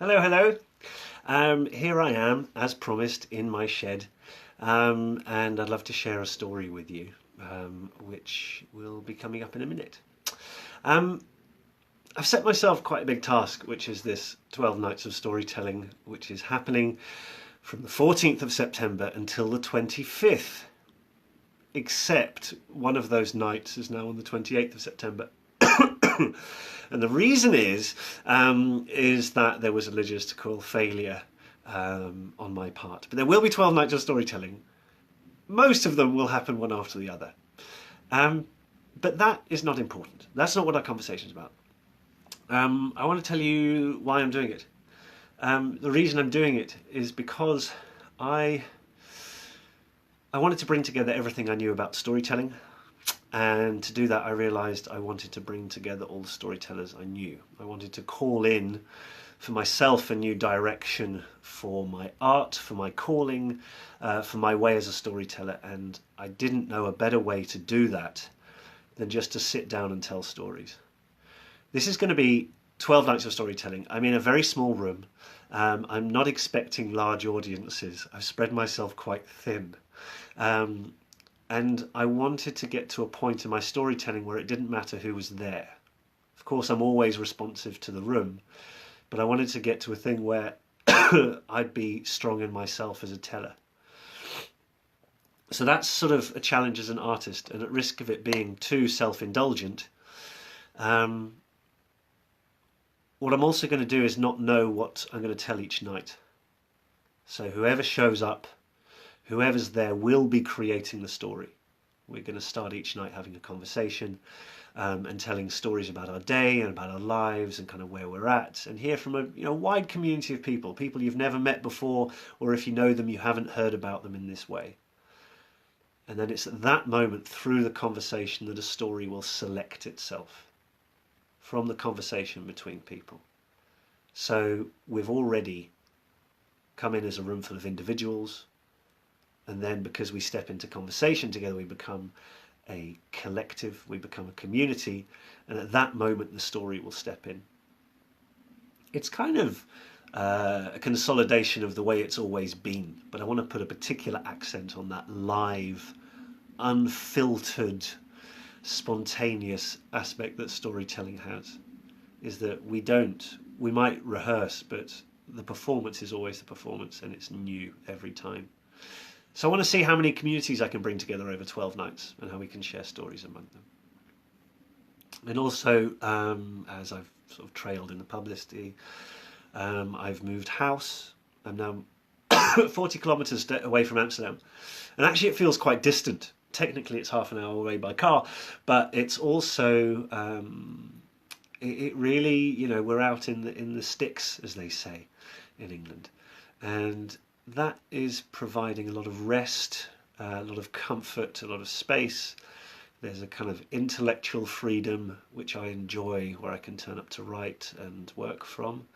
Hello, hello. Here I am, as promised, in my shed, and I'd love to share a story with you, which will be coming up in a minute. Um, I've set myself quite a big task, which is this 12 nights of storytelling, which is happening from the 14th of September until the 25th, except one of those nights is now on the 28th of September. And the reason is that there was a logistical failure on my part. But there will be 12 nights of storytelling. Most of them will happen one after the other. But that is not important. That's not what our conversation is about. I want to tell you why I'm doing it. The reason I'm doing it is because I wanted to bring together everything I knew about storytelling. And to do that, I realized I wanted to bring together all the storytellers I knew. I wanted to call in for myself a new direction for my art, for my calling, for my way as a storyteller. And I didn't know a better way to do that than just to sit down and tell stories. This is going to be 12 nights of storytelling. I'm in a very small room. I'm not expecting large audiences. I've spread myself quite thin. And I wanted to get to a point in my storytelling where it didn't matter who was there. Of course, I'm always responsive to the room, but I wanted to get to a thing where I'd be strong in myself as a teller. So that's sort of a challenge as an artist, and at risk of it being too self-indulgent, what I'm also going to do is not know what I'm going to tell each night. So whoever shows up, whoever's there will be creating the story. We're going to start each night having a conversation and telling stories about our day and about our lives and kind of where we're at, and hear from a wide community of people you've never met before, or if you know them, you haven't heard about them in this way. And then it's at that moment through the conversation that a story will select itself from the conversation between people. So we've already come in as a room full of individuals. And then because we step into conversation together, we become a collective, we become a community, and at that moment the story will step in. It's kind of a consolidation of the way it's always been, but I want to put a particular accent on that live, unfiltered, spontaneous aspect that storytelling has. Is that we might rehearse, but the performance is always the performance, and it's new every time. So I want to see how many communities I can bring together over 12 nights and how we can share stories among them. And also, as I've sort of trailed in the publicity, I've moved house. I'm now 40 kilometres away from Amsterdam. And actually it feels quite distant. Technically it's half an hour away by car, but it's also, it really, we're out in the sticks, as they say in England. And that is providing a lot of rest, a lot of comfort, a lot of space. There's a kind of intellectual freedom which I enjoy, where I can turn up to write and work from.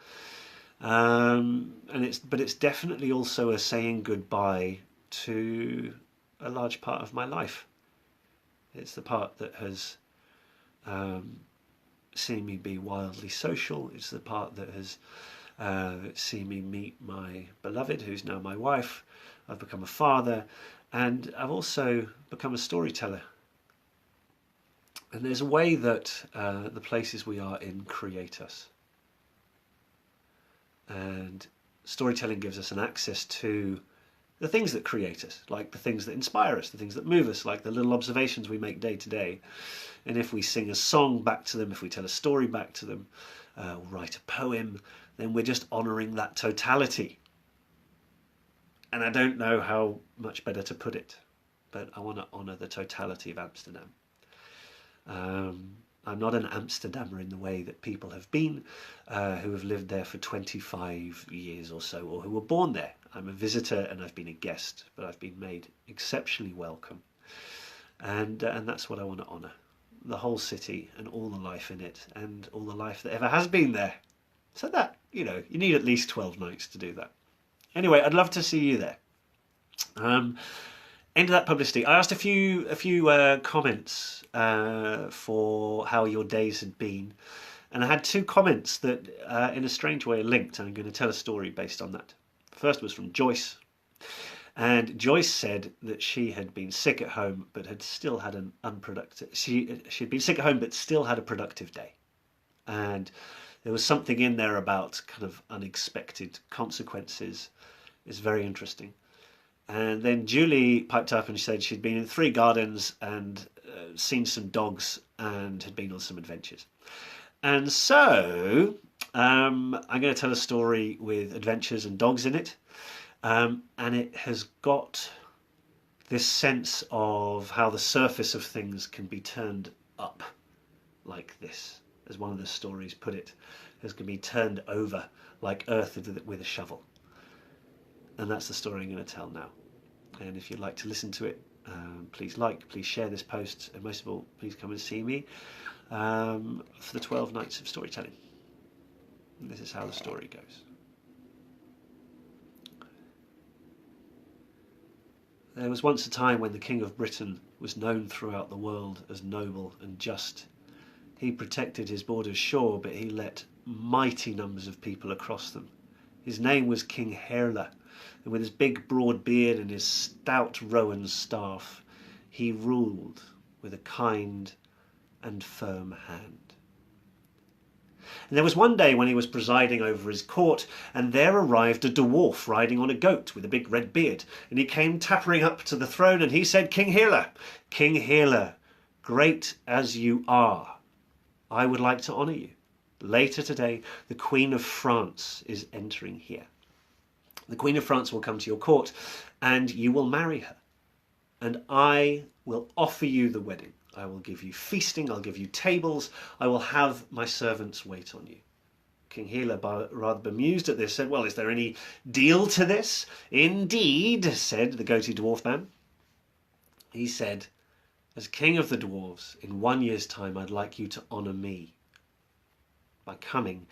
But it's definitely also a saying goodbye to a large part of my life. It's the part that has seen me be wildly social. It's the part that has seen me meet my beloved, who's now my wife. I've become a father, and I've also become a storyteller. And there's a way that the places we are in create us. And storytelling gives us an access to the things that create us, like the things that inspire us, the things that move us, like the little observations we make day to day. And if we sing a song back to them, if we tell a story back to them, or write a poem, then we're just honouring that totality. And I don't know how much better to put it, but I want to honour the totality of Amsterdam. I'm not an Amsterdammer in the way that people have been, who have lived there for 25 years or so, or who were born there. I'm a visitor and I've been a guest, but I've been made exceptionally welcome. And that's what I want to honour. The whole city and all the life in it, and all the life that ever has been there. So that, you need at least 12 nights to do that. Anyway, I'd love to see you there. End of that publicity. I asked a few comments for how your days had been, And I had two comments that, in a strange way, are linked, and I'm going to tell a story based on that. The first was from Joyce, and Joyce said that she had been sick at home, but had still had an unproductive. She'd been sick at home, but still had a productive day, and there was something in there about kind of unexpected consequences. It's very interesting. And then Julie piped up and she said she'd been in 3 gardens and seen some dogs and had been on some adventures. And so I'm going to tell a story with adventures and dogs in it. And it has got this sense of how the surface of things can be turned up like this, as one of the stories put it, as can be turned over like earth with a shovel. And that's the story I'm going to tell now. And if you'd like to listen to it, please please share this post, and most of all, please come and see me for the 12 nights of storytelling. And this is how the story goes. There was once a time when the King of Britain was known throughout the world as noble and just. He protected his borders, sure, but he let mighty numbers of people across them. His name was King Herla, and with his big broad beard and his stout rowan staff, he ruled with a kind and firm hand. And there was one day when he was presiding over his court, and there arrived a dwarf riding on a goat with a big red beard, and he came tappering up to the throne, and he said, "King Herla, great as you are, I would like to honour you. Later today, the Queen of France is entering here. The Queen of France will come to your court, and you will marry her. And I will offer you the wedding. I will give you feasting, I'll give you tables, I will have my servants wait on you." King Herla, rather bemused at this, said, "Well, is there any deal to this?" "Indeed," said the goatee dwarf man. He said, "As king of the dwarves, in 1 year's time, I'd like you to honour me by coming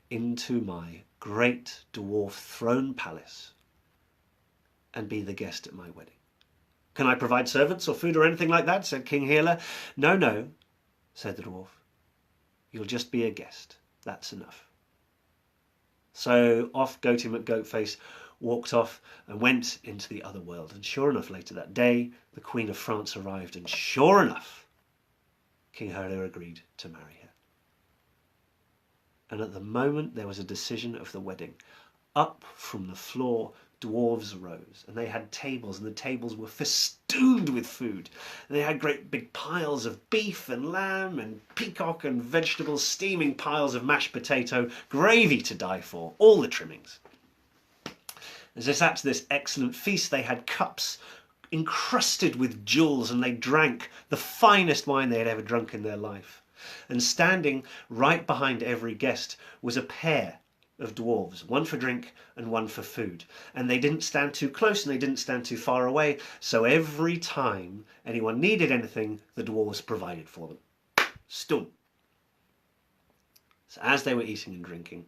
into my great dwarf throne palace and be the guest at my wedding." "Can I provide servants or food or anything like that?" said King Herla. No, said the dwarf. "You'll just be a guest. That's enough." So off Goatee McGoatface walked off and went into the other world. And sure enough, later that day, the Queen of France arrived. And sure enough, King Herla agreed to marry her. And at the moment there was a decision of the wedding, up from the floor dwarves rose, and they had tables, and the tables were festooned with food, and they had great big piles of beef and lamb and peacock and vegetables, steaming piles of mashed potato, gravy to die for, all the trimmings. As they sat to this excellent feast, they had cups encrusted with jewels, and they drank the finest wine they had ever drunk in their life. And standing right behind every guest was a pair of dwarves, one for drink and one for food. And they didn't stand too close and they didn't stand too far away, so every time anyone needed anything, the dwarves provided for them. Stum. So as they were eating and drinking,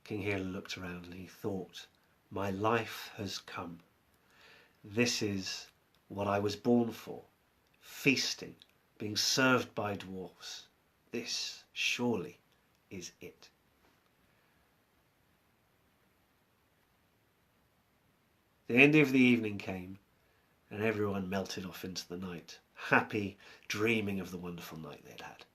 King Herla looked around and he thought, "My life has come. This is what I was born for. Feasting, being served by dwarves. This surely is it." The end of the evening came, and everyone melted off into the night, happy, dreaming of the wonderful night they'd had.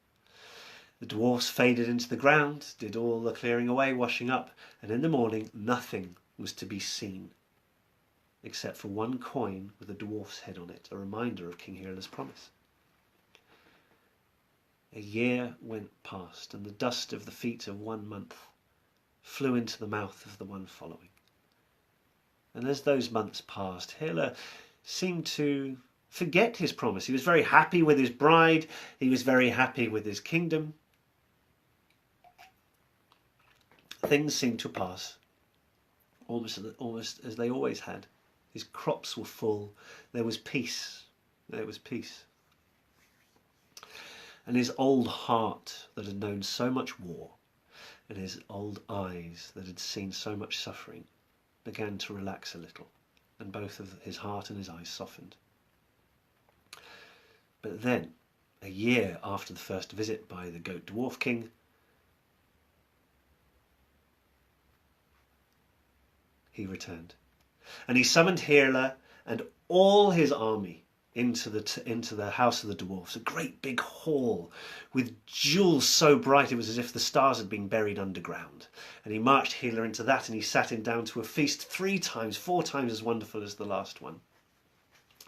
The dwarfs faded into the ground, did all the clearing away, washing up, and in the morning nothing was to be seen, except for one coin with a dwarf's head on it, a reminder of King Herla's promise. A year went past, and the dust of the feet of 1 month flew into the mouth of the one following. And as those months passed, Herla seemed to forget his promise. He was very happy with his bride. He was very happy with his kingdom. Things seemed to pass almost as they always had. His crops were full. There was peace. There was peace. And his old heart that had known so much war, and his old eyes that had seen so much suffering, began to relax a little, and both of his heart and his eyes softened. But then, a year after the first visit by the Goat Dwarf King, he returned. And he summoned Herla and all his army into the house of the dwarfs, a great big hall with jewels so bright it was as if the stars had been buried underground. And he marched Herla into that, and he sat him down to a feast 3 times, 4 times as wonderful as the last one.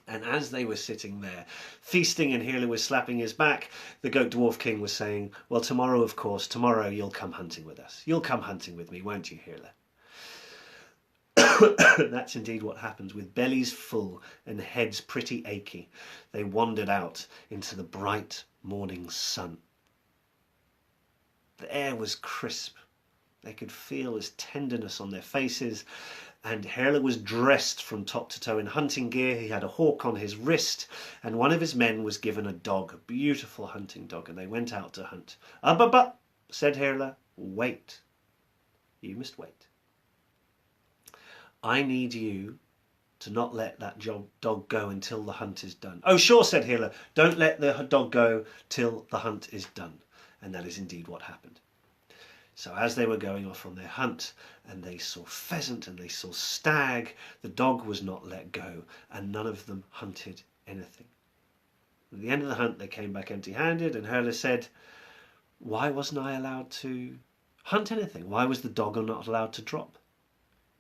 And as they were sitting there feasting and Herla was slapping his back, the Goat Dwarf King was saying, well, tomorrow, of course, tomorrow you'll come hunting with us. You'll come hunting with me, won't you, Herla? That's indeed what happened. With bellies full and heads pretty achy, they wandered out into the bright morning sun. The air was crisp. They could feel his tenderness on their faces, and Herla was dressed from top to toe in hunting gear. He had a hawk on his wrist, and one of his men was given a dog, a beautiful hunting dog, and they went out to hunt. "But," said Herla, "wait. You must wait. I need you to not let that dog go until the hunt is done." "Oh, sure," said Herla. "Don't let the dog go till the hunt is done." And that is indeed what happened. So as they were going off on their hunt, and they saw pheasant and they saw stag, the dog was not let go, and none of them hunted anything. At the end of the hunt, they came back empty-handed, and Herla said, "Why wasn't I allowed to hunt anything? Why was the dog not allowed to drop?"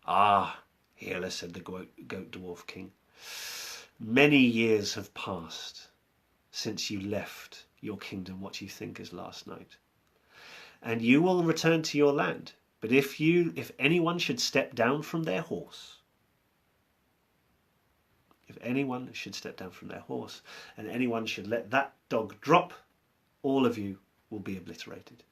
"Ah, Herla," said the Goat Dwarf King, "many years have passed since you left your kingdom what you think is last night. And you will return to your land. But if anyone should step down from their horse, and anyone should let that dog drop, all of you will be obliterated."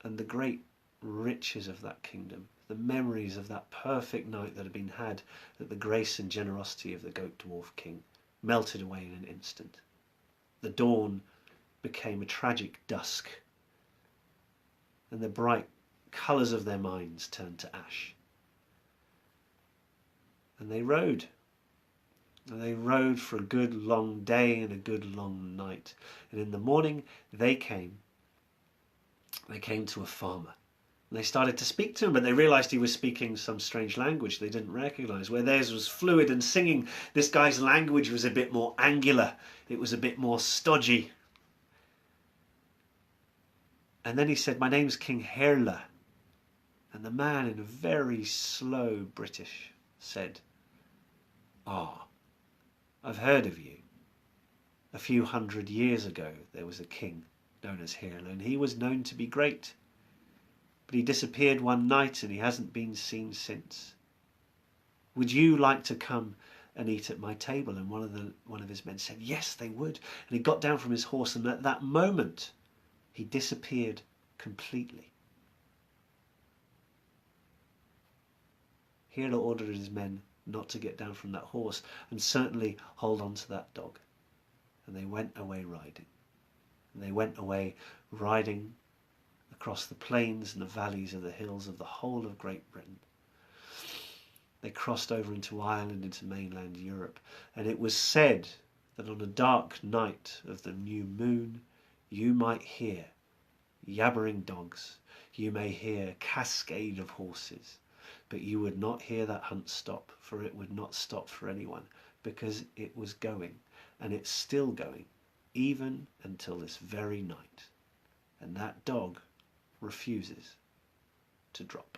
And the great riches of that kingdom, the memories of that perfect night that had been had at the grace and generosity of the Goat Dwarf King, melted away in an instant. The dawn became a tragic dusk, and the bright colours of their minds turned to ash. And they rode. And they rode for a good long day and a good long night. And in the morning they came to a farmer. And they started to speak to him, but they realised he was speaking some strange language they didn't recognise. Where theirs was fluid and singing, this guy's language was a bit more angular. It was a bit more stodgy. And then he said, "My name's King Herla." And the man, in a very slow British, said, "Ah, I've heard of you. A few 100 years ago there was a king known as Herla, and he was known to be great. But he disappeared one night and he hasn't been seen since. Would you like to come and eat at my table?" And one of his men said, yes, they would. And he got down from his horse, and at that moment he disappeared completely. Herla ordered his men not to get down from that horse, and certainly hold on to that dog. And they went away riding. And they went away riding across the plains and the valleys and the hills of the whole of Great Britain. They crossed over into Ireland, into mainland Europe, and it was said that on a dark night of the new moon you might hear yabbering dogs, you may hear a cascade of horses, but you would not hear that hunt stop, for it would not stop for anyone, because it was going, and it's still going, even until this very night. And that dog refuses to drop.